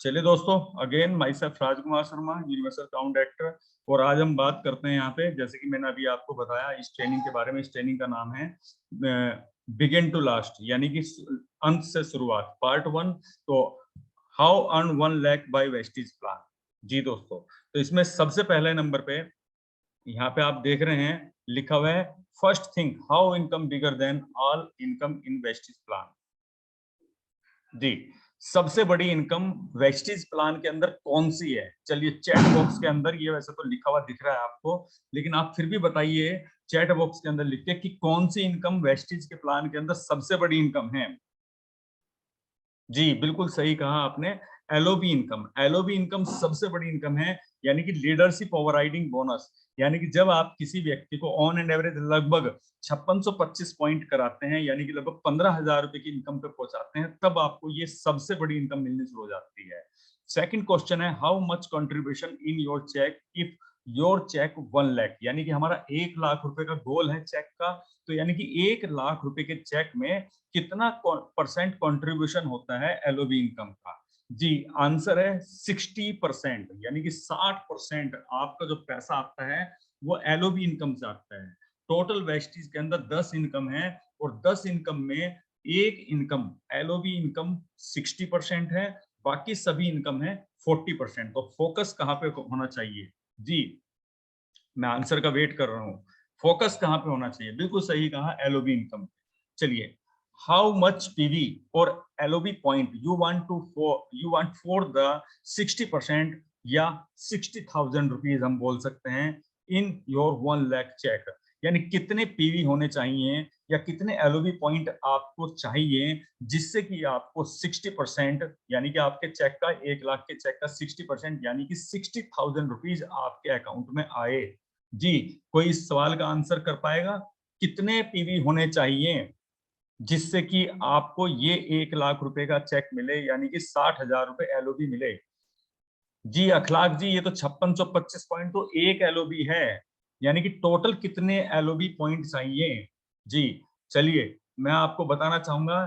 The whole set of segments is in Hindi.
चलिए दोस्तों, again my self Rajkumar Sharma, universal sound actor. और आज हम बात करते हैं यहाँ पे, जैसे कि मैंने अभी आपको बताया इस ट्रेनिंग के बारे में। इस ट्रेनिंग का नाम है बिगिन टू लास्ट, यानी कि अंत से शुरुआत, पार्ट 1। तो how earn 1 lakh by Vestige plan. जी दोस्तों, तो इसमें सबसे पहले नंबर पे यहाँ पे आप देख रहे हैं लिखा हुआ है, first thing how income bigger than all income in Vestige plan. जी, सबसे बड़ी इनकम वेस्टेज प्लान के अंदर कौन सी है? चलिए, चैट बॉक्स के अंदर ये वैसे तो लिखा हुआ दिख रहा है आपको, लेकिन आप फिर भी बताइए चैट बॉक्स के अंदर लिख के कि कौन सी इनकम वेस्टेज के प्लान के अंदर सबसे बड़ी इनकम है। जी, बिल्कुल सही कहा आपने, एलओबी इनकम। एलओबी इनकम सबसे बड़ी इनकम है, यानी कि लीडरशिप ओवरराइडिंग बोनस। यानी कि जब आप किसी व्यक्ति को ऑन एंड एवरेज लगभग 5625 पॉइंट कराते हैं, यानी कि लगभग 15,000 रुपए की इनकम पे पहुंचाते हैं, तब आपको ये सबसे बड़ी इनकम मिलनी शुरू हो जाती है। सेकंड क्वेश्चन है, how much contribution in your check if your check 1 lakh. यानी कि हमारा 1 लाख रुपए का गोल है चेक का, तो यानी कि 1 लाख रुपए के चेक में कितना परसेंट कंट्रीब्यूशन होता है एलओबी इनकम का? जी, आंसर है 60%, यानी कि 60% आपका जो पैसा आता है वो एलओबी इनकम से आता है। टोटल वेस्टेज के अंदर 10 इनकम है, और 10 इनकम में एक इनकम एलओबी इनकम 60% है, बाकी सभी इनकम है 40%। तो फोकस कहाँ पे होना चाहिए? जी, मैं आंसर का वेट कर रहा हूँ। फोकस कहाँ पे होना चाहिए? बिल्कुल सही कहा, एलओबी इनकम। चलिए, हाउ मच पीवी और LOB point you want for the 60% या 60,000 रुपीज हम बोल सकते हैं इन योर 1 लाख चेक। यानी कितने पीवी होने चाहिए या कितने एलओबी पॉइंट आपको चाहिए जिससे कि आपको 60%, यानी कि आपके चेक का, 1 लाख के चेक का 60%, यानी कि 60,000 रुपीज आपके अकाउंट में आए। जी, कोई इस सवाल का आंसर कर पाएगा? कितने पीवी होने चाहिए जिससे कि आपको ये 1 लाख रुपए का चेक मिले, यानी कि 60,000 रुपए एलओबी मिले? जी अखलाक जी, ये तो 5625 पॉइंट तो एक एलओबी है, यानी कि टोटल कितने एलओबी पॉइंट चाहिए? जी, चलिए मैं आपको बताना चाहूंगा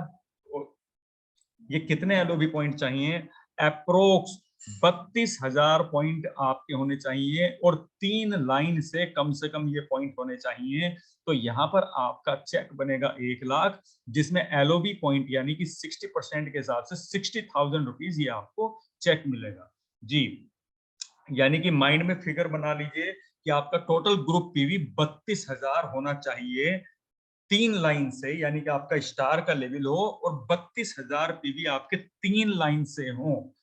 ये कितने एलओबी पॉइंट चाहिए। अप्रोक्स 32,000 पॉइंट आपके होने चाहिए, और 3 लाइन से कम ये पॉइंट होने चाहिए। तो यहाँ पर आपका चेक बनेगा 1 लाख, जिसमें एलओबी पॉइंट यानी कि 60% के हिसाब से 60,000 रुपीज ये आपको चेक मिलेगा। जी, यानी कि माइंड में फिगर बना लीजिए कि आपका टोटल ग्रुप पीवी 32,000 होना चाहिए 3 लाइन से, यानी कि आपका स्टार का लेवल हो और 32,000 पीवी आपके 3 लाइन से हो,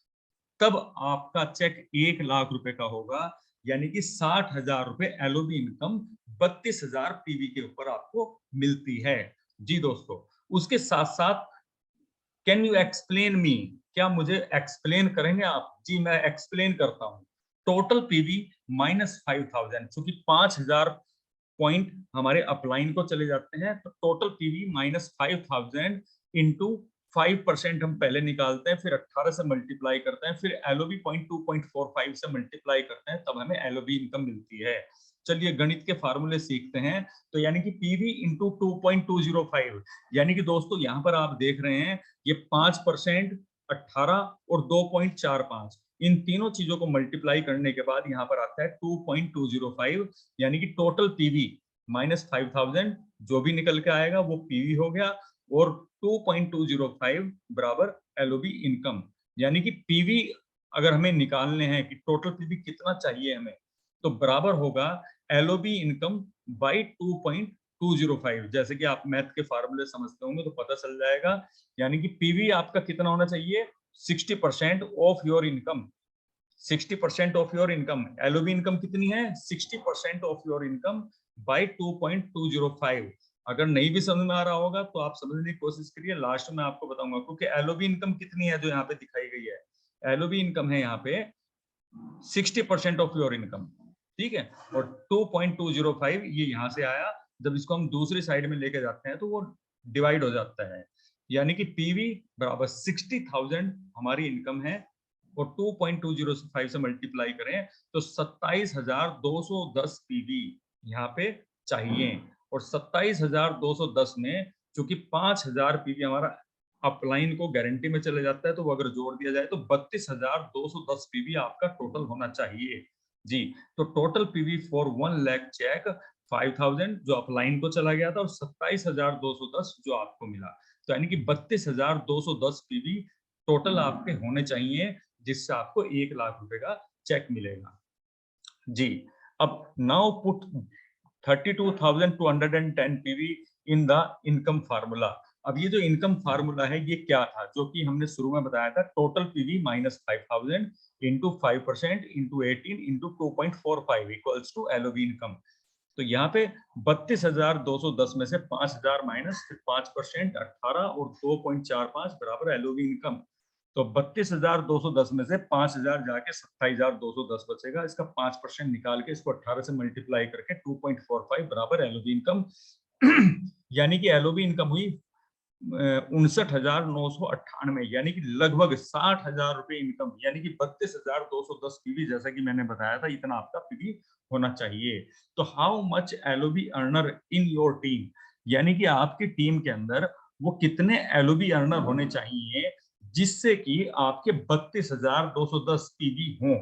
तब आपका चेक 1 लाख रुपए का होगा। यानी कि 60,000 रुपए एलओबी इनकम 32,000 पीवी के ऊपर आपको मिलती है। जी दोस्तों, उसके साथ साथ कैन यू एक्सप्लेन मी, क्या मुझे एक्सप्लेन करेंगे आप? जी, मैं एक्सप्लेन करता हूँ। टोटल पीवी -5,000, क्योंकि 5,000 पॉइंट हमारे अपलाइन को चले जाते हैं, तो टोटल पीवी -5,000 इंटू 5% हम पहले निकालते हैं, फिर 18 से मल्टीप्लाई करते हैं, फिर एलओबी पॉइंट 2.45 से मल्टीप्लाई करते हैं, तब हमें एलओबी इनकम मिलती है। चलिए गणित के फार्मूले सीखते हैं। तो यानी कि पीवी इंटू 2.205, यानी कि दोस्तों यहाँ पर आप देख रहे हैं ये 5%, 18 और 2.45, इन तीनों चीजों को मल्टीप्लाई करने के बाद यहाँ पर आता है 2.205, यानी कि टोटल पीवी -5,000 जो भी निकल के आएगा वो पीवी हो गया, और 2.205 बराबर एलओबी इनकम। यानी कि पीवी अगर हमें निकालने हैं कि टोटल पीवी कितना चाहिए हमें, तो बराबर होगा एलओबी इनकम बाई 2.205। जैसे कि आप मैथ के फार्मूले समझते होंगे तो पता चल जाएगा। यानी कि पीवी आपका कितना होना चाहिए? 60% of your income. 60% of your income, LOB income कितनी है? 60% ऑफ योर इनकम बाई 2.205। अगर नहीं भी समझ में आ रहा होगा तो आप समझने की कोशिश करिए, लास्ट में आपको बताऊंगा। क्योंकि एलओबी इनकम कितनी है जो यहाँ पे दिखाई गई है? एलओबी इनकम है यहाँ पे 60% ऑफ योर इनकम, ठीक है। और 2.205 ये यहाँ से आया, जब इसको हम दूसरी साइड में लेके जाते हैं तो वो डिवाइड हो जाता है। यानी कि पीवी बराबर 60,000 हमारी इनकम है, और 2.205 से मल्टीप्लाई करें तो 27,210 पीवी यहाँ पे चाहिए। और 27,210 में चूंकि 5,000 पीवी हमारा अपलाइन को गारंटी में चले जाता है, तो वो अगर जोड़ दिया जाए तो 32,210 पीवी आपका टोटल होना चाहिए जी। तो total PV for 1 lakh check 5,000 जो अपलाइन को चला गया था, और 27,210 जो आपको मिला। तो यानी कि 32,210 पीवी टोटल आपके होने चाहिए, जिससे आपको 1 लाख रुपए का चेक मिलेगा जी। अब now put 32,210 PV in the income formula. अब ये जो इनकम फार्मूला है ये क्या था, जो कि हमने शुरू में बताया था, total PV minus 5,000 into 5% into 18 into 2.45 equals to LOB income. तो यहाँ पे 32,210 में से 5,000 माइनस 5% 18 और 2.45 बराबर एलओबी इनकम। तो 32,210 में से 5,000 जाके 27,210 बचेगा। इसका 5% निकाल के इसको 18 से मल्टीप्लाई करके 2.45 बराबर एलओबी इनकम यानी कि एलओबी इनकम हुई 59,998, यानी कि लगभग 60,000 रुपए इनकम, यानी कि 32,210 पीवी, जैसा कि मैंने बताया था इतना आपका पीवी होना चाहिए। तो how much LOB earner in your team, यानी कि आपकी टीम के अंदर वो कितने एलओबी अर्नर होने चाहिए जिससे कि आपके 32,210 पीवी हों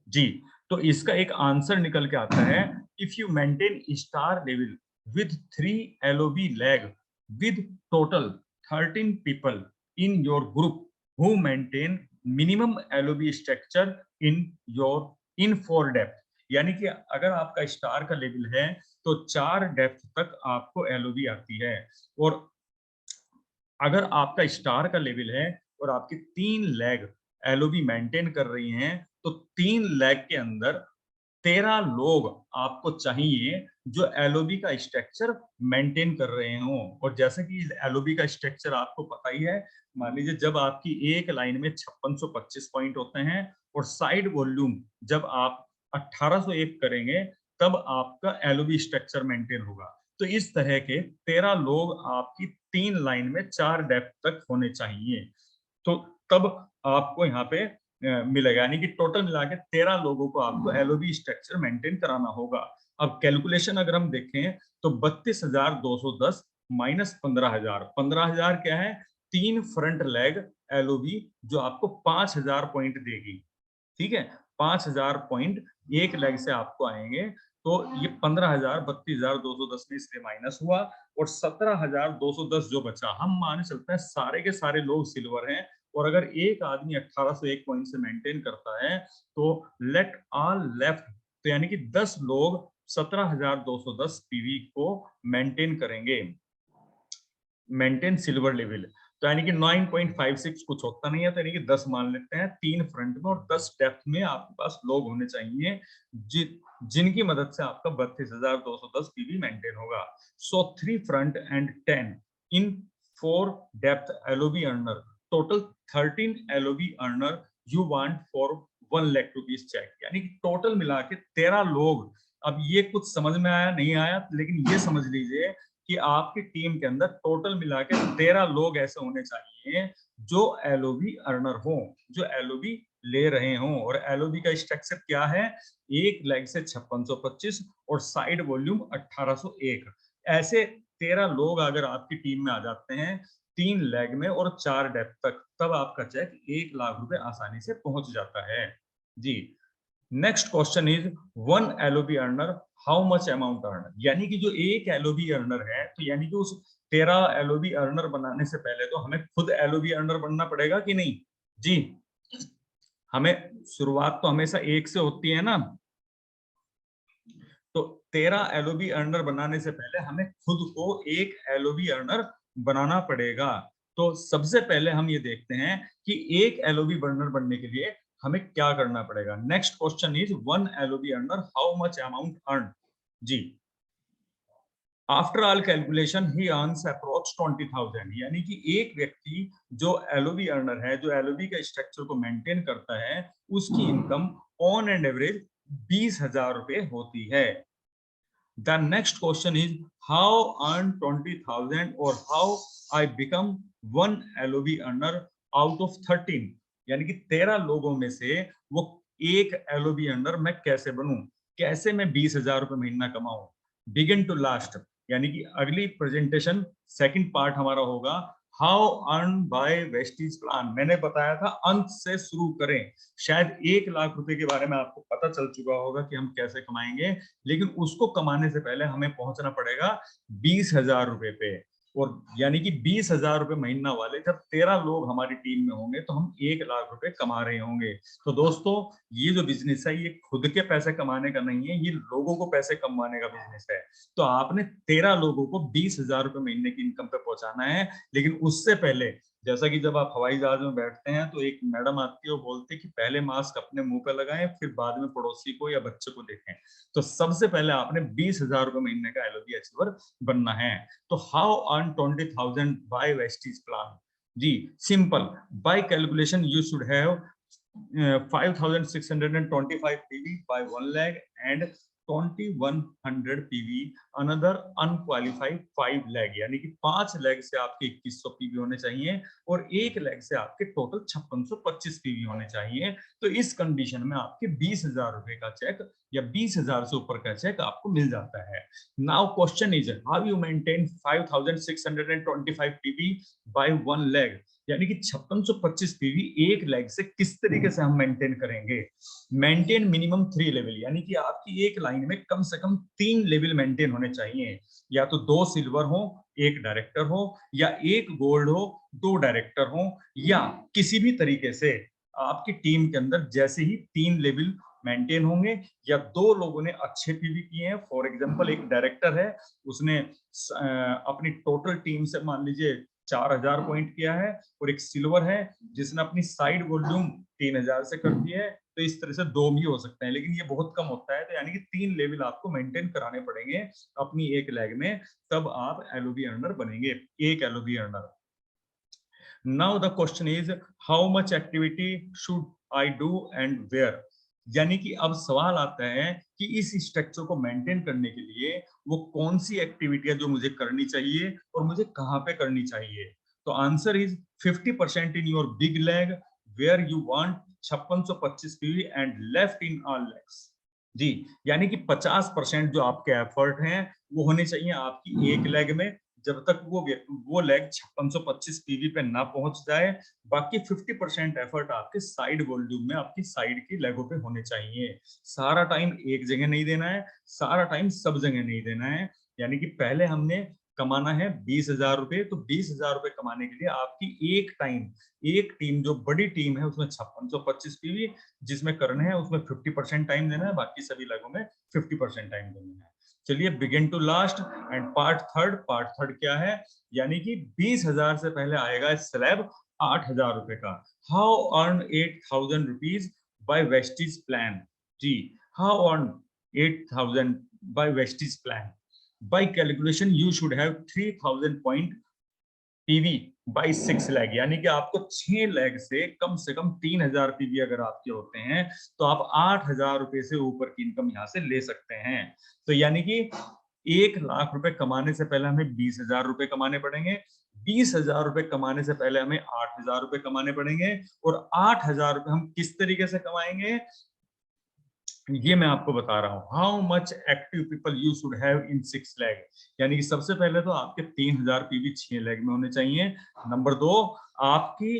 जी। तो इसका एक आंसर निकल के आता है, if you maintain star level with 3 LOB lag with total 13 people in your group who maintain minimum LOB structure in your in 4 depth, यानी कि अगर आपका स्टार का लेवल है तो 4 डेप्थ तक आपको LOB आती है, और अगर आपका स्टार का लेवल है और आपकी 3 लैग LOB मेंटेन कर रही हैं, तो 3 लैग के अंदर 13 लोग आपको चाहिए जो एलओबी का स्ट्रक्चर मेंटेन कर रहे हों। और जैसे कि एलओबी का स्ट्रक्चर आपको पता ही है, मान लीजिए जब आपकी एक लाइन में 5625 पॉइंट होते हैं और साइड वॉल्यूम जब आप 1801 करेंगे तब आपका एलओबी स्ट्रक्चर मेंटेन होगा। तो इस तरह के 13 लोग आपकी 3 लाइन में 4 डेप्थ तक होने चाहिए, तो तब आपको यहाँ पे मिलेगा, यानी कि टोटल मिला के 13 लोगों को आपको एलओबी स्ट्रक्चर मेंटेन कराना होगा। अब कैलकुलेशन अगर हम देखें तो 32,210 माइनस 15,000, 15,000 क्या है, 3 फ्रंट लेग एलओबी जो आपको 5,000 पॉइंट देगी, ठीक है। 5,000 पॉइंट एक लेग से आपको आएंगे, तो ये 15,000 32,210 में इसलिए माइनस हुआ, और 17,210 जो बचा, हम माने चलते हैं सारे के सारे लोग सिल्वर हैं, और अगर एक आदमी 1801 पॉइंट से मेंटेन करता है तो लेट ऑल लेफ्ट, तो यानी कि 10 लोग 17,210 पीवी को मेंटेन करेंगे, मेंटेन सिल्वर लेवल। तो यानी कि 9.56 कुछ होता नहीं है, तो यानी कि 10 मान लेते हैं, 3 फ्रंट में और 10 डेप्थ में आपके पास लोग होने चाहिए जिनकी मदद से आपका 32,210 पीवी मेंटेन होगा। So 3 front end 10 in 4 depth LOB earner, total 13 LOB earner you want for 1 lakh rupees check, यानी कि टोटल मिला के 13 लोग। अब ये कुछ समझ में आया नहीं आया, लेकिन ये समझ लीजिए कि आपकी टीम के अंदर टोटल मिला के 13 लोग ऐसे होने चाहिए जो एलओबी अर्नर हो, जो एलओबी ले रहे हों। और एलओबी का स्ट्रक्चर क्या है, एक लेग से 5625 और साइड वॉल्यूम 1801, ऐसे 13 लोग अगर आपकी टीम में आ जाते हैं 3 लेग में और 4 डेप्थ तक, तब आपका चेक 1 लाख रुपए आसानी से पहुंच जाता है जी। Next question is 1 LOB earner how much amount earn, यानी कि जो एक एलओबी अर्नर है, तो यानी कि उस 13 एलओबी अर्नर बनाने से पहले तो हमें खुद एलओबी अर्नर बनना पड़ेगा कि नहीं जी। हमें शुरुआत तो हमेशा एक से होती है ना, तो 13 एलओबी अर्नर बनाने से पहले हमें खुद को एक एलओबी अर्नर बनाना पड़ेगा। तो सबसे पहले हम ये देखते हैं कि एक एलओबी अर्नर बनने के लिए हमें क्या करना पड़ेगा। Next question is 1 LOB earner how much amount earn जी। After all calculation he earns approx 20,000, यानी कि एक व्यक्ति जो एलओबी अर्नर है, जो एलओबी का स्ट्रक्चर को मेंटेन करता है, उसकी इनकम ऑन एंड एवरेज 20,000 रुपए होती है। The next question is how earn 20,000 or how I become 1 LOB earner out of 13, यानी कि 13 लोगों में से वो एक LOB earner मैं कैसे बनूं, कैसे मैं 20,000 रुपए महीना कमाऊं। बिगिन टू लास्ट, यानी कि अगली प्रेजेंटेशन सेकंड पार्ट हमारा होगा how earn by Vestige plan, मैंने बताया था अंत से शुरू करें। शायद 1 लाख रुपए के बारे में आपको पता चल चुका होगा कि हम कैसे कमाएंगे, लेकिन उसको कमाने से पहले हमें पहुंचना पड़ेगा 20,000 रुपए पे। और यानी कि 20,000 रुपए महीना वाले जब 13 लोग हमारी टीम में होंगे तो हम 1 लाख रुपए कमा रहे होंगे। तो दोस्तों, ये जो बिजनेस है ये खुद के पैसे कमाने का नहीं है, ये लोगों को पैसे कमाने का बिजनेस है। तो आपने 13 लोगों को 20,000 रुपए महीने की इनकम पे पहुंचाना है। लेकिन उससे पहले, जैसा कि जब आप हवाई जहाज में बैठते हैं तो एक मैडम आती है, वो बोलती है कि पहले मास्क अपने मुंह पे लगाएं, फिर बाद में पड़ोसी को या बच्चे को देखें। तो सबसे पहले आपने 20,000 रुपए महीने का एलओबी अचीवर बनना है। तो how earn 20,000 by Vestige plan? जी simple, by calculation you should have 5,625 PV by 1 lakh and 2,100 PV another unqualified 5 lakh, यानी कि 5 लाख से आपके 2,100 PV होने चाहिए और 1 लाख से आपके टोटल 5,625 PV होने चाहिए। तो इस कंडीशन में आपके 20,000 रुपए का चेक या 20,000 से ऊपर का चेक आपको मिल जाता है। Now question is how you maintain 5,625 PV by 1 lakh, यानी कि 5625 पीवी 1 लाख से किस तरीके से हम मेंटेन करेंगे। मेंटेन मिनिमम 3 लेवल, यानी कि आपकी एक लाइन में कम से कम 3 लेवल मेंटेन होने चाहिए। या तो 2 सिल्वर हो, 1 डायरेक्टर हो, या 1 गोल्ड हो, 2 डायरेक्टर हो, या किसी भी तरीके से आपकी टीम के अंदर जैसे ही 3 लेवल मेंटेन होंगे या 2 लोगों ने अच्छे पीवी किए हैं। फॉर एग्जांपल एक डायरेक्टर है, उसने अपनी टोटल टीम से मान लीजिए 4,000 पॉइंट किया है, और एक सिल्वर है जिसने अपनी साइड वॉल्यूम 3,000 से कर दी है। तो इस तरह से 2 भी हो सकते हैं, लेकिन ये बहुत कम होता है। तो यानी कि 3 लेवल आपको मेंटेन कराने पड़ेंगे अपनी एक लेग में, तब आप एलओबी अर्नर बनेंगे, एक LOB earner. Now the question is how much activity should I do and where, यानी कि अब सवाल आता है कि इस स्ट्रक्चर को मेंटेन करने के लिए वो कौन सी एक्टिविटी है जो मुझे करनी चाहिए और मुझे कहां पे करनी चाहिए। तो answer is 50% in your big leg where you want 5625 PV and left in all legs. जी, यानी कि 50% जो आपके एफर्ट हैं वो होने चाहिए आपकी एक लेग में, जब तक वो लेग 5625 पीवी पे ना पहुंच जाए। बाकी 50% एफर्ट आपके साइड वॉल्यूम में, आपकी साइड की लेगों पे होने चाहिए। सारा टाइम एक जगह नहीं देना है, सारा टाइम सब जगह नहीं देना है। यानी कि पहले हमने कमाना है 20,000 रुपए, तो 20,000 रुपए कमाने के लिए आपकी एक टीम जो बड़ी टीम है उसमें 5625 पीवी जिसमें करने हैं, उसमें 50% टाइम देना है, बाकी सभी लेगों में 50% टाइम देना है। चलिए begin to last end part third क्या है, यानी कि 20,000 से पहले आएगा स्लैब 8,000 रुपए का। How earn 8,000 rupees by Vestige plan. जी, how earn 8,000 by Vestige plan. By calculation you should have 3,000 point PV by 6 lakh, यानी कि आपको 6 लाख से कम 3,000 पीवी अगर आपके होते हैं तो आप 8,000 रुपए से ऊपर की इनकम यहां से ले सकते हैं। तो यानी कि 1 लाख रुपए कमाने से पहले हमें 20,000 रुपए कमाने पड़ेंगे, 20,000 रुपए कमाने से पहले हमें 8,000 रुपए कमाने पड़ेंगे, और 8,000 रुपए हम किस तरीके से कमाएंगे ये मैं आपको बता रहा हूं। How much active people you should have in 6 lag, यानी कि सबसे पहले तो आपके 3,000 पीवी 6 लैग में होने चाहिए। नंबर 2, आपकी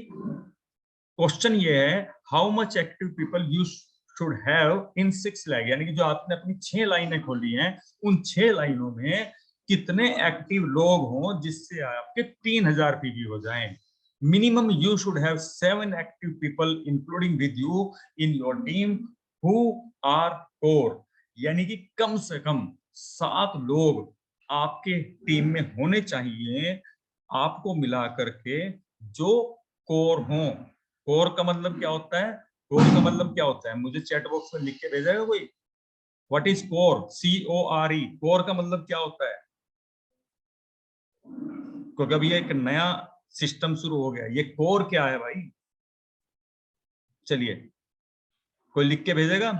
क्वेश्चन ये है how much active people you should have in 6 lag, यानी कि जो आपने अपनी 6 लाइनें खोली हैं उन 6 लाइनों में कितने एक्टिव लोग हों जिससे आपके 3,000 पीवी हो जाएं। Minimum you should have 7 active people including with you in your team who are core, यानी कि कम से कम 7 लोग आपके टीम में होने चाहिए आपको मिला करके जो कोर हों। कोर का मतलब क्या होता है, कोर का मतलब क्या होता है मुझे चैट बॉक्स में लिख के भेजेगा कोई। What is core? CORE, core का मतलब क्या होता है? क्योंकि अभी एक नया सिस्टम शुरू हो गया, ये कोर क्या है भाई? चलिए कोई लिख के भेजेगा?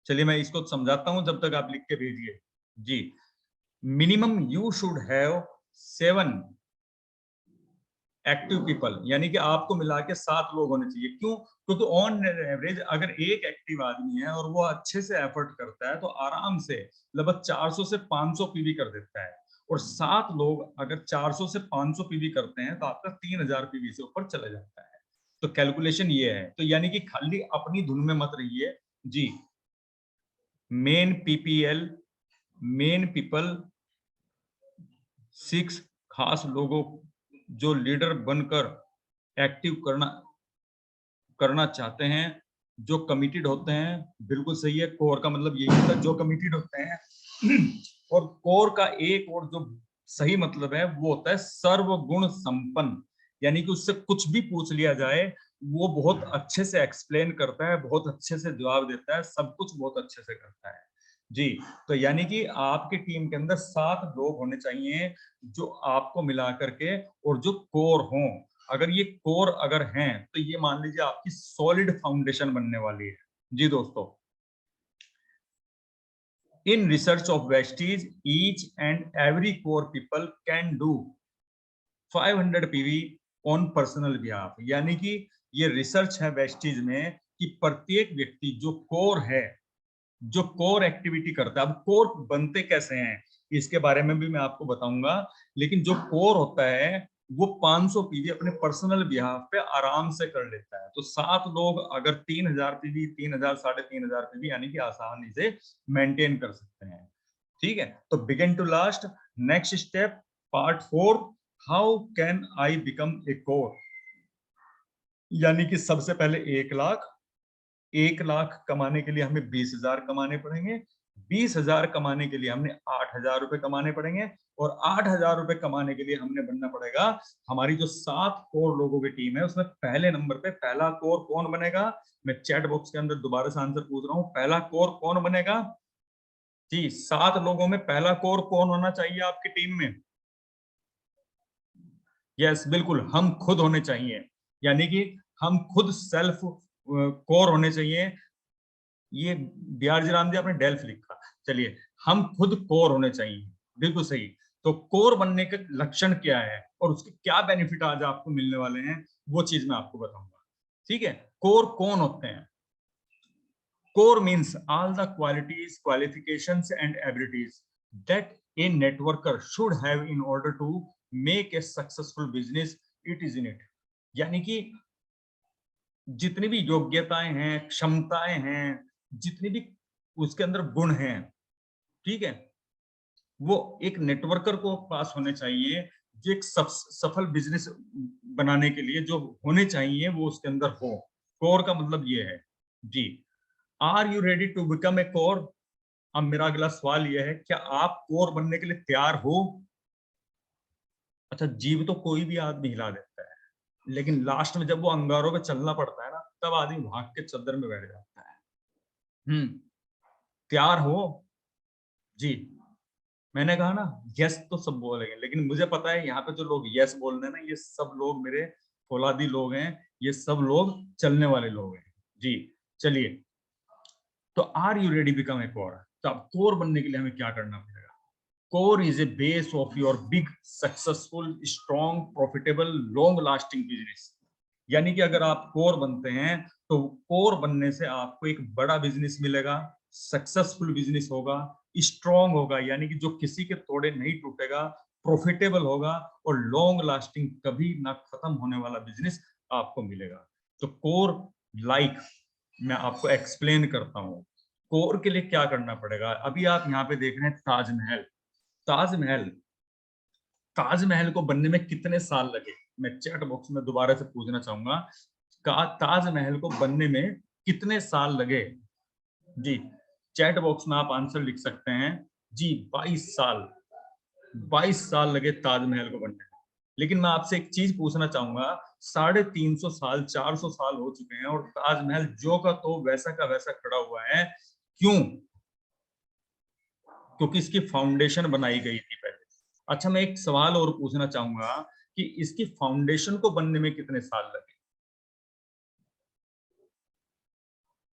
चलिए मैं इसको समझाता हूं जब तक आप लिख के भेजिए। जी, minimum you should have 7 active people, यानी कि आपको मिला के 7 लोग होने चाहिए। क्यों? क्योंकि ऑन एवरेज अगर एक एक्टिव आदमी है और वो अच्छे से एफर्ट करता है तो आराम से लगभग 400 से 500 पीवी कर देता है। और 7 लोग अगर 400 से 500 पीवी करते हैं तो आपका 3000 पीवी से ऊपर चला जाता है। तो कैलकुलेशन ये है। तो यानी कि खाली अपनी धुन में मत रहिए जी। मेन पीपीएल, मेन पीपल, 6 खास लोगों जो लीडर बनकर एक्टिव करना चाहते हैं, जो कमिटेड होते हैं, बिल्कुल सही है। कोर का मतलब यही होता है जो कमिटेड होते हैं। और कोर का एक और जो सही मतलब है वो होता है सर्वगुण संपन्न, यानी कि उससे कुछ भी पूछ लिया जाए वो बहुत अच्छे से एक्सप्लेन करता है, बहुत अच्छे से जवाब देता है, सब कुछ बहुत अच्छे से करता है जी। तो यानी कि आपकी टीम के अंदर 7 लोग होने चाहिए जो आपको मिला करके और जो कोर हों। अगर ये कोर अगर हैं तो ये मान लीजिए आपकी सॉलिड फाउंडेशन बनने वाली है जी दोस्तों। In research of Vestige, each and every core people can do 500 PV on personal behalf। यानी कि ये रिसर्च है वेस्टीज में कि प्रत्येक व्यक्ति जो कोर है, जो कोर एक्टिविटी करता है, अब कोर बनते कैसे हैं इसके बारे में भी मैं आपको बताऊंगा, लेकिन जो कोर होता है वो 500 पीवी अपने पर्सनल बिहाफ पे आराम से कर लेता है। तो 7 लोग अगर 3000 पीवी, 3000, 3500 पीवी यानी कि आसानी से मेंटेन कर सकते हैं। ठीक है, तो begin to last, next step part 4, how can I become a core. यानी कि सबसे पहले 1 लाख कमाने के लिए हमें 20,000 कमाने पड़ेंगे, 20,000 कमाने के लिए हमने 8,000 रुपए कमाने पड़ेंगे, और 8,000 रुपए कमाने के लिए हमने बनना पड़ेगा। हमारी जो 7 कोर लोगों की टीम है उसमें पहले नंबर पे पहला कोर कौन बनेगा, मैं चैट बॉक्स के अंदर दोबारा से आंसर पूछ रहा हूँ, पहला कोर कौन बनेगा जी। 7 लोगों में पहला कोर कौन होना चाहिए आपकी टीम में? यस, बिल्कुल हम खुद होने चाहिए, यानी कि हम खुद सेल्फ कोर होने चाहिए। ये बिहार राम जी आपने डेल्फ लिखा, चलिए हम खुद कोर होने चाहिए, बिल्कुल सही। तो कोर बनने के लक्षण क्या है और उसके क्या बेनिफिट आज आपको मिलने वाले हैं वो चीज मैं आपको बताऊंगा। ठीक है, कोर कौन होते हैं? Core means all the qualities, qualifications and abilities that a networker should have in order to make a successful business it is in it. यानी कि जितनी भी योग्यताएं हैं, क्षमताएं हैं, जितनी भी उसके अंदर गुण हैं, ठीक है, वो एक नेटवर्कर को पास होने चाहिए। जो एक सफल बिजनेस बनाने के लिए जो होने चाहिए वो उसके अंदर हो। कोर का मतलब ये है जी। Are you ready to become a core? अब मेरा अगला सवाल यह है, क्या आप कोर बनने के लिए तैयार हो? अच्छा, जीव तो कोई भी आदमी हिला देता है, लेकिन लास्ट में जब वो अंगारों पे चलना पड़ता है ना, तब आदमी भाग के चद्दर में बैठ जाता है। तैयार हो जी? मैंने कहा ना यस तो सब बोलेंगे, लेकिन मुझे पता है यहाँ पे जो लोग यस बोल रहे हैं ना, ये सब लोग मेरे फौलादी लोग हैं, ये सब लोग चलने वाले लोग हैं जी। चलिए, तो are you ready become a core? तो अब कोर बनने के लिए हमें क्या करना पड़ेगा? Core is a base of your big successful strong profitable long lasting business. यानी कि अगर आप कोर बनते हैं तो कोर बनने से आपको एक बड़ा बिजनेस मिलेगा, सक्सेसफुल बिजनेस होगा, स्ट्रॉन्ग होगा, यानी कि जो किसी के तोड़े नहीं टूटेगा, प्रॉफिटेबल होगा, और लॉन्ग लास्टिंग कभी ना खत्म होने वाला बिजनेस आपको मिलेगा। तो कोर लाइक मैं आपको एक्सप्लेन करता हूँ कोर के लिए क्या करना पड़ेगा। अभी आप यहाँ पे देख रहे हैं ताजमहल। ताजमहल ताजमहल को बनने में कितने साल लगे? मैं चैट बॉक्स में दोबारा से पूछना चाहूंगा, ताजमहल को बनने में कितने साल लगे जी? चैट बॉक्स में आप आंसर लिख सकते हैं जी। 22 साल, 22 साल लगे ताजमहल को बनने में। लेकिन मैं आपसे एक चीज पूछना चाहूंगा, 350 साल, 400 साल हो चुके हैं और ताजमहल जो का तो वैसा का वैसा खड़ा हुआ है, क्यों? क्योंकि इसकी फाउंडेशन बनाई गई थी पहले। अच्छा, मैं एक सवाल और पूछना चाहूंगा कि इसकी फाउंडेशन को बनने में कितने साल लगे?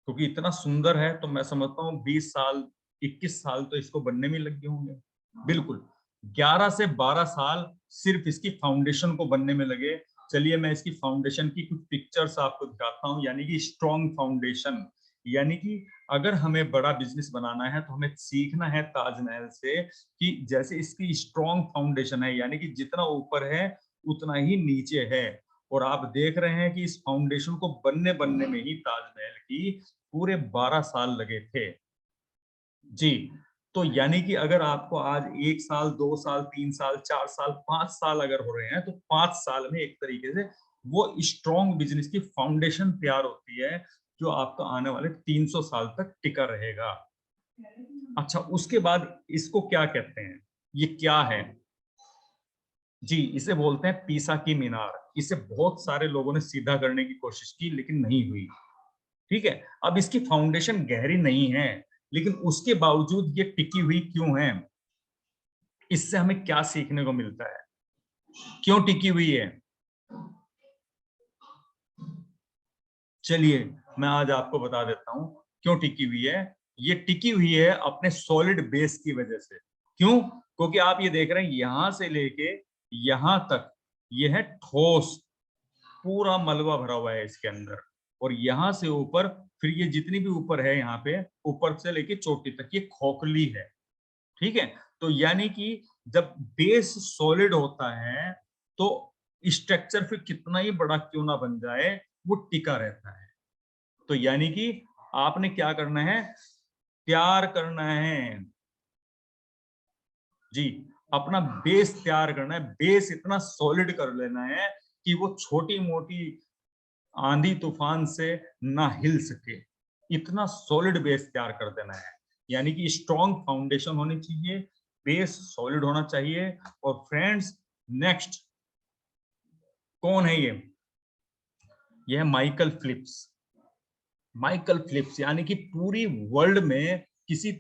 क्योंकि इतना सुंदर है तो मैं समझता हूँ 20 साल, 21 साल तो इसको बनने में लग गए होंगे। बिल्कुल, 11 से 12 साल सिर्फ इसकी फाउंडेशन को बनने में लगे। चलिए मैं इसकी फाउंडेशन की कुछ पिक्चर्स आपको दिखाता हूँ, यानी कि स्ट्रॉन्ग फाउंडेशन। यानी कि अगर हमें बड़ा बिजनेस बनाना है तो हमें सीखना है ताजमहल से कि जैसे इसकी स्ट्रॉन्ग फाउंडेशन है, यानी कि जितना ऊपर है उतना ही नीचे है। और आप देख रहे हैं कि इस फाउंडेशन को बनने बनने में ही ताजमहल की पूरे 12 साल लगे थे। जी, तो यानी कि अगर आपको आज 1 साल, 2 साल, 3 साल, 4 साल, 5 साल अगर हो रहे हैं, तो 5 साल में एक तरीके से वो स्ट्रॉन्ग बिज़नेस की फाउंडेशन तैयार होती है, जो आपका आने वाले 300 साल तक टिका रहेगा। अच्छा, उसके बाद इसको क्या कहते हैं? ये क्या है? जी, इसे बोलते हैं पीसा की मीनार। इसे बहुत सारे लोगों ने सीधा करने की कोशिश की, लेकिन नहीं हुई। ठीक है? अब इसकी फाउंडेशन गहरी नहीं है, लेकिन उसके बावजूद ये टिकी हुई क्यों है? इससे हमें क्या सीखने को मिलता है? क्यों टिकी हुई है? चलिए, मैं आज आपको बता देता हूँ, क्यों टिकी हुई है। ये टिकी हुई है अपने सॉलिड बेस की वजह से। क्यों? क्योंकि आप ये देख रहे हैं यहां से लेके यहां तक ये है ठोस, पूरा मलबा भरा हुआ है इसके अंदर। और यहाँ से ऊपर फिर ये जितनी भी ऊपर है, यहाँ पे ऊपर से लेके चोटी तक ये खोखली है। ठीक है? तो यानी कि जब बेस सॉलिड होता है तो स्ट्रक्चर फिर कितना ही बड़ा क्यों ना बन जाए, वो टिका रहता है। तो यानी कि आपने क्या करना है? तैयार करना है। जी, अपना बेस तैयार करना है। बेस इतना सॉलिड कर लेना है कि वो छोटी-मोटी आंधी तूफान से ना हिल सके। इतना सॉलिड बेस तैयार कर देना है। यानी कि स्ट्रॉन्ग फाउंडेशन होनी चाहिए, बेस सॉलिड होना चाहिए। और फ्रेंड्स, नेक्स्ट कौन है ये? ये है माइकल फिलिप्स। माइकल फिलिप्स यानी कि पूरी वर्ल्ड में किसी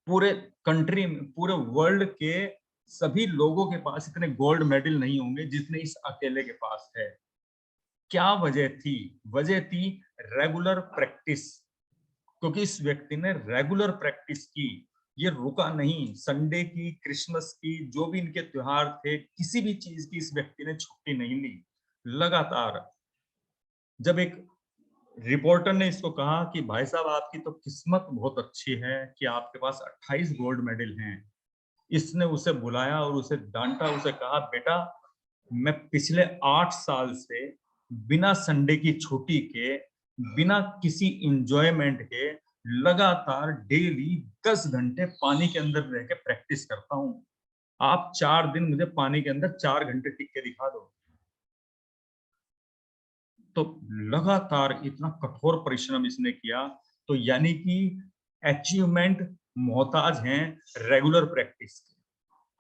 पूरे कंट्री में, पूरे वर्ल्ड के सभी लोगों के पास इतने गोल्ड मेडल नहीं होंगे जितने इस अकेले के पास है। क्या वजह थी? वजह थी रेगुलर प्रैक्टिस। क्योंकि इस व्यक्ति ने रेगुलर प्रैक्टिस की, ये रुका नहीं। संडे की, क्रिसमस की, जो भी इनके त्योहार थे, किसी भी चीज की इस व्यक्ति ने छुट्टी नहीं ली। लगातार। जब एक रिपोर्टर ने इसको कहा कि भाई साहब, आपकी तो किस्मत बहुत अच्छी है कि आपके पास 28 गोल्ड मेडल हैं। इसने उसे बुलाया और उसे डांटा, उसे कहा, बेटा, मैं पिछले 8 साल से बिना संडे की छुट्टी के, बिना किसी इंजॉयमेंट के, लगातार डेली 10 घंटे पानी के अंदर रह के प्रैक्टिस करता हूँ। आप 4 दिन मुझे पानी के अंदर 4 घंटे टिक के दिखा दो। तो लगातार इतना कठोर परिश्रम इसने किया। तो यानी कि अचीवमेंट मोहताज हैं रेगुलर प्रैक्टिस के।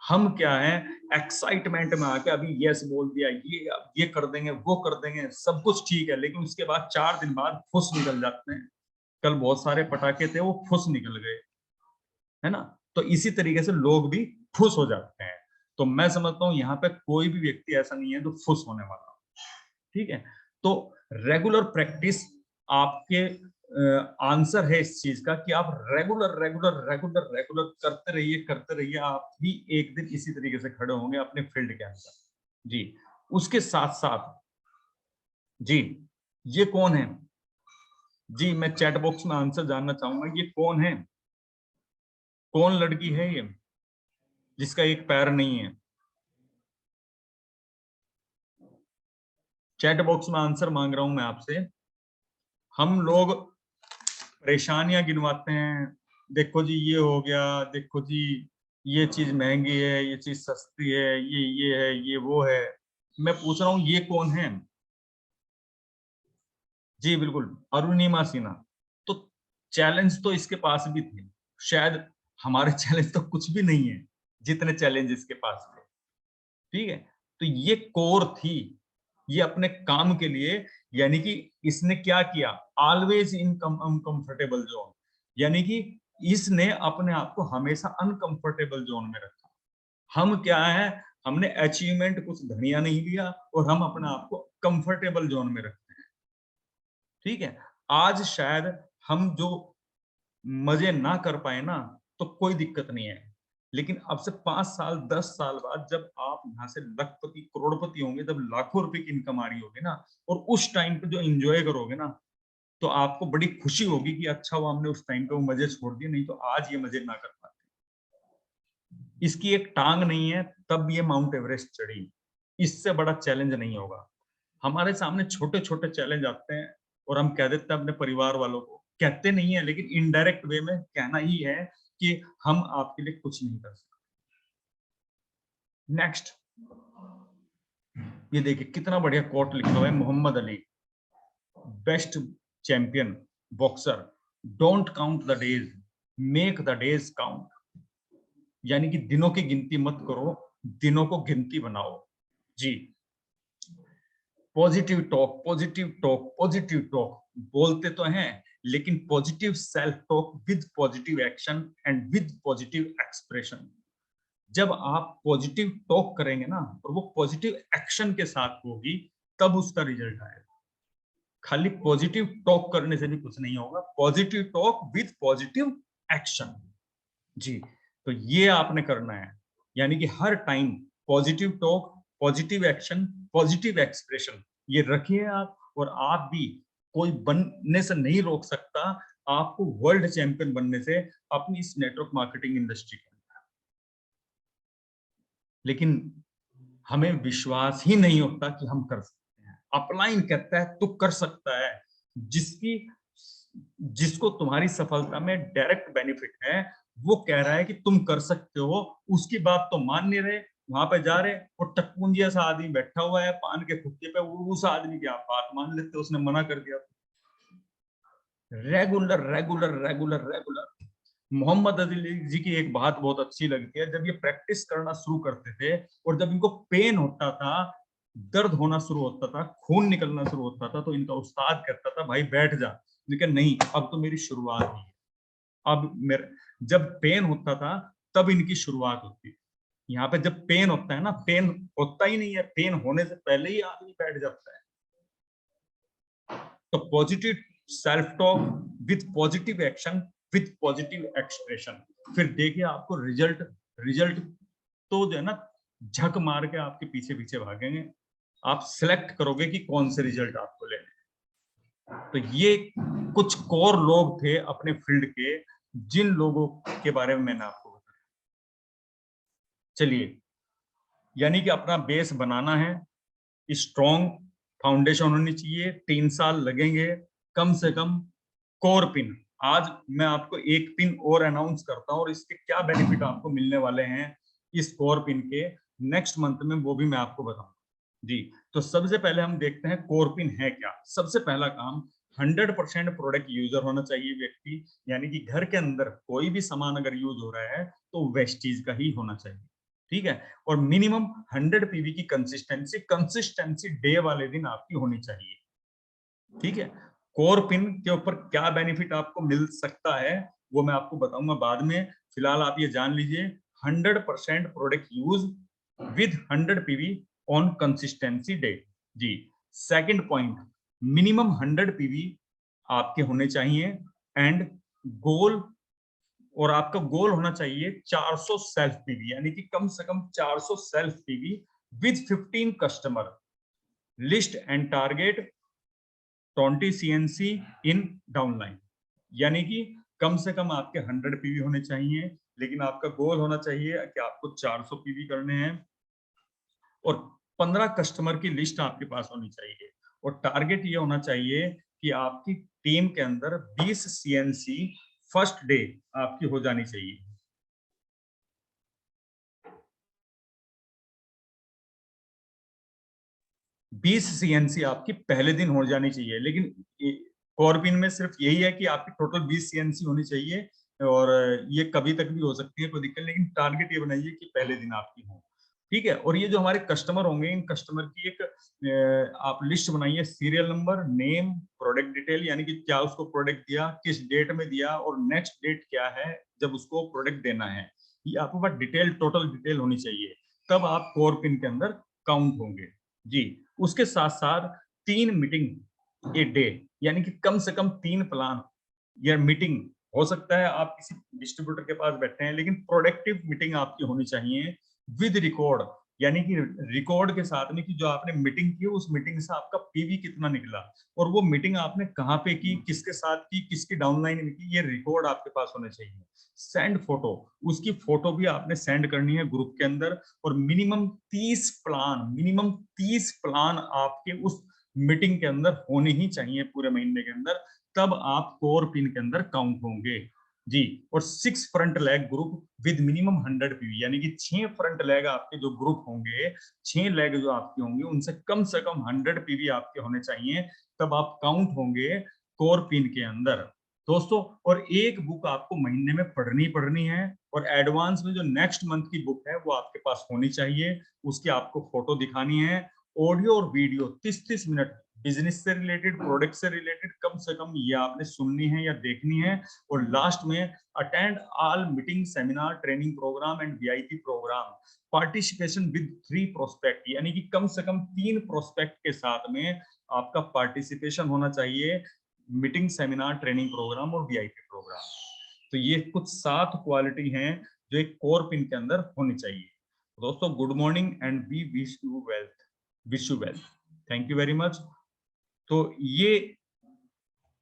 हम क्या है, एक्साइटमेंट में आके अभी यस बोल दिया, ये कर देंगे, वो कर देंगे, सब कुछ ठीक है, लेकिन उसके बाद 4 दिन बाद फुस निकल जाते हैं। कल बहुत सारे पटाखे थे, वो फुस निकल गए, है ना? तो इसी तरीके से लोग भी फुस हो जाते हैं। तो मैं समझता हूँ यहाँ पे कोई भी व्यक्ति ऐसा नहीं है जो फुस होने वाला। ठीक है? तो रेगुलर प्रैक्टिस आपके आंसर है इस चीज का कि आप रेगुलर रेगुलर रेगुलर रेगुलर करते रहिए। आप भी एक दिन इसी तरीके से खड़े होंगे अपने फील्ड के अंदर। जी, उसके साथ साथ जी, ये कौन है? जी, मैं चैट बॉक्स में आंसर जानना चाहूंगा, ये कौन है? कौन लड़की है ये जिसका एक पैर नहीं है? चैट बॉक्स में आंसर मांग रहा हूं मैं आपसे। हम लोग परेशानियां गिनवाते हैं, देखो जी ये हो गया, देखो जी ये चीज महंगी है, ये चीज सस्ती है, ये है, ये वो है। मैं पूछ रहा हूँ ये कौन है? जी बिल्कुल, अरुणिमा सिन्हा। तो चैलेंज तो इसके पास भी थे। शायद हमारे चैलेंज तो कुछ भी नहीं है जितने चैलेंज इसके पास थे। ठीक है? तो ये कोर थी, ये अपने काम के लिए। यानी कि इसने क्या किया? Always in uncomfortable zone. यानी कि इसने अपने आप को हमेशा अनकंफर्टेबल जोन में रखा। हम क्या है, हमने अचीवमेंट कुछ धनिया नहीं लिया और हम अपने आप को कंफर्टेबल जोन में रखते हैं। ठीक है? आज शायद हम जो मजे ना कर पाए ना, तो कोई दिक्कत नहीं है। लेकिन अब से 5 साल, 10 साल बाद जब आप यहाँ से लखपति, करोड़पति होंगे, जब लाखों रुपए की इनकम आ रही होगी ना, और उस टाइम पे जो एंजॉय करोगे ना, तो आपको बड़ी खुशी होगी कि अच्छा वो हमने उस टाइम पे वो मजे छोड़ दिए, नहीं तो आज ये मजे ना कर पाते। इसकी एक टांग नहीं है, तब ये माउंट एवरेस्ट चढ़ी। इससे बड़ा चैलेंज नहीं होगा। हमारे सामने छोटे-छोटे चैलेंज आते हैं और हम कह देते हैं अपने परिवार वालों को, कहते नहीं है लेकिन इनडायरेक्ट वे में कहना ही है कि हम आपके लिए कुछ नहीं कर सकते। नेक्स्ट, ये देखिए कितना बढ़िया कोट लिखा हुआ है Muhammad Ali, best champion boxer, don't count the days, make the days count. यानी कि दिनों की गिनती मत करो, दिनों को गिनती बनाओ। जी, positive talk, positive talk, positive talk बोलते तो हैं, लेकिन positive self talk with positive action and with positive expression. जब आप पॉजिटिव टॉक करेंगे ना और वो पॉजिटिव एक्शन के साथ होगी, तब उसका रिजल्ट आएगा। खाली पॉजिटिव टॉक करने से भी कुछ नहीं होगा, positive talk with positive action. जी, तो ये आपने करना है, यानी कि हर time positive talk, positive action, positive expression ये रखिए आप, और आप भी कोई बनने से नहीं रोक सकता आपको वर्ल्ड चैंपियन बनने से अपनी इस नेटवर्क मार्केटिंग इंडस्ट्री के अंदर। लेकिन हमें विश्वास ही नहीं होता कि हम कर सकते हैं। अपलाइन कहता है तू कर सकता है, जिसकी जिसको तुम्हारी सफलता में डायरेक्ट बेनिफिट है, वो कह रहा है कि तुम कर सकते हो, उसकी बात तो मान नहीं रहे, वहां पे जा रहे, और टकपुंजिया सा आदमी बैठा हुआ है पान के खुट्टे पे, वो उस आदमी की आप बात मान लेते, उसने मना कर दिया। Regular regular regular regular. Mohammed Ali ji की एक बात बहुत अच्छी लगती है, जब ये प्रैक्टिस करना शुरू करते थे और जब इनको पेन होता था, दर्द होना शुरू होता था, खून निकलना शुरू होता था, तो इनका उस्ताद कहता था भाई बैठ जा, लेकिन नहीं, अब तो मेरी शुरुआत हुई है। अब मेरे जब पेन होता था तब इनकी शुरुआत होती थी। यहाँ पे जब पेन होता है ना, पेन होता ही नहीं है, पेन होने से पहले ही आदमी बैठ जाता है। तो positive self talk with positive action with positive expression, फिर देखिए आपको रिजल्ट रिजल्ट तो जो है ना झक मार के आपके पीछे पीछे भागेंगे। आप सिलेक्ट करोगे कि कौन से रिजल्ट आपको लेने। तो ये कुछ कोर लोग थे अपने फील्ड के, जिन लोगों के बारे में मैंने आपको बताया। चलिए, यानी कि अपना बेस बनाना है, स्ट्रॉन्ग फाउंडेशन होनी चाहिए, 3 साल लगेंगे कम से कम। कोर पिन, आज मैं आपको एक पिन और अनाउंस करता हूँ और इसके क्या बेनिफिट आपको मिलने वाले हैं इस कोर पिन के, नेक्स्ट मंथ में वो भी मैं आपको बताऊंगा। जी, तो सबसे पहले हम देखते हैं कोर पिन है क्या। सबसे पहला काम, 100% प्रोडक्ट यूजर होना चाहिए व्यक्ति, यानी कि घर के अंदर कोई भी सामान अगर यूज हो रहा है तो वेस्टीज का ही होना चाहिए, ठीक है। और मिनिमम 100 पीवी की कंसिस्टेंसी डे वाले दिन आपकी होनी चाहिए, ठीक है। कोर पिन के ऊपर क्या बेनिफिट आपको मिल सकता है वो मैं आपको बताऊंगा बाद में। फिलहाल आप ये जान लीजिए, 100% product use with 100 PV on consistency day. जी, सेकंड पॉइंट, मिनिमम 100 पीवी आपके होने चाहिए, एंड गोल, और आपका गोल होना चाहिए 400 सेल्फ पीवी, यानी कि कम से कम 400 self PV with 15 customer, list and target 20 CNC in downline. यानी कि कम से कम आपके 100 पीवी होने चाहिए, लेकिन आपका गोल होना चाहिए कि आपको 400 पीवी करने हैं, और 15 कस्टमर की लिस्ट आपके पास होनी चाहिए, और टारगेट ये होना चाहिए कि आपकी टीम के अंदर 20 सीएनसी फर्स्ट डे आपकी हो जानी चाहिए। 20 सीएनसी आपकी पहले दिन हो जानी चाहिए, लेकिन कॉर्बिन में सिर्फ यही है कि आपकी टोटल 20 सीएनसी होनी चाहिए, और ये कभी तक भी हो सकती है, कोई दिक्कत नहीं, लेकिन टारगेट ये बनाइए कि पहले दिन आपकी हो, ठीक है। और ये जो हमारे कस्टमर होंगे, इन कस्टमर की एक आप लिस्ट बनाइए, serial number, name, product detail, यानी कि क्या उसको प्रोडक्ट दिया, किस डेट में दिया, और नेक्स्ट डेट क्या है जब उसको प्रोडक्ट देना है, ये आपके पास डिटेल, टोटल डिटेल होनी चाहिए, तब आप कोर पिन के अंदर काउंट होंगे। जी, उसके साथ साथ 3 मीटिंग ए डे, यानी कि कम से कम 3 प्लान या मीटिंग, हो सकता है आप किसी डिस्ट्रीब्यूटर के पास बैठे हैं, लेकिन प्रोडक्टिव मीटिंग आपकी होनी चाहिए विद रिकॉर्ड, यानी कि रिकॉर्ड के साथ में कि जो आपने मीटिंग की उस मीटिंग से आपका पीवी कितना निकला और वो मीटिंग आपने कहाँ पे की, किसके साथ की, किसकी डाउनलाइन में की, ये रिकॉर्ड आपके पास होने चाहिए। सेंड फोटो, उसकी फोटो भी आपने सेंड करनी है ग्रुप के अंदर। और मिनिमम 30 प्लान आपके उस मीटिंग के अंदर होने ही चाहिए पूरे महीने के अंदर, तब आप कोर पिन के अंदर काउंट होंगे जी। और 6 front leg group with minimum 100 PV, यानी कि 6 फ्रंट लेग आपके जो ग्रुप होंगे, 6 लेग जो आपके होंगे उनसे कम से कम 100 पीवी आपके होने चाहिए, तब आप काउंट होंगे कोर पिन के अंदर दोस्तों। और एक बुक आपको महीने में पढ़नी है, और एडवांस में जो नेक्स्ट मंथ की बुक है वो आपके पास होनी चाहिए, उसकी आपको फोटो दिखानी है। ऑडियो और वीडियो 30-30 मिनट बिजनेस से रिलेटेड, प्रोडक्ट से रिलेटेड कम से कम ये आपने सुननी है या देखनी है। और लास्ट में attend all meeting, seminar, training programme and VIP programme, participation with 3 prospect, यानी कि कम से कम 3 प्रोस्पेक्ट के साथ में आपका पार्टिसिपेशन होना चाहिए मीटिंग, सेमिनार, ट्रेनिंग प्रोग्राम और वीआईपी प्रोग्राम। तो ये कुछ 7 क्वालिटी हैं जो एक कोर पिन के अंदर होनी चाहिए। दोस्तों good morning and we wish you wealth, wish you wealth, thank you very much. तो ये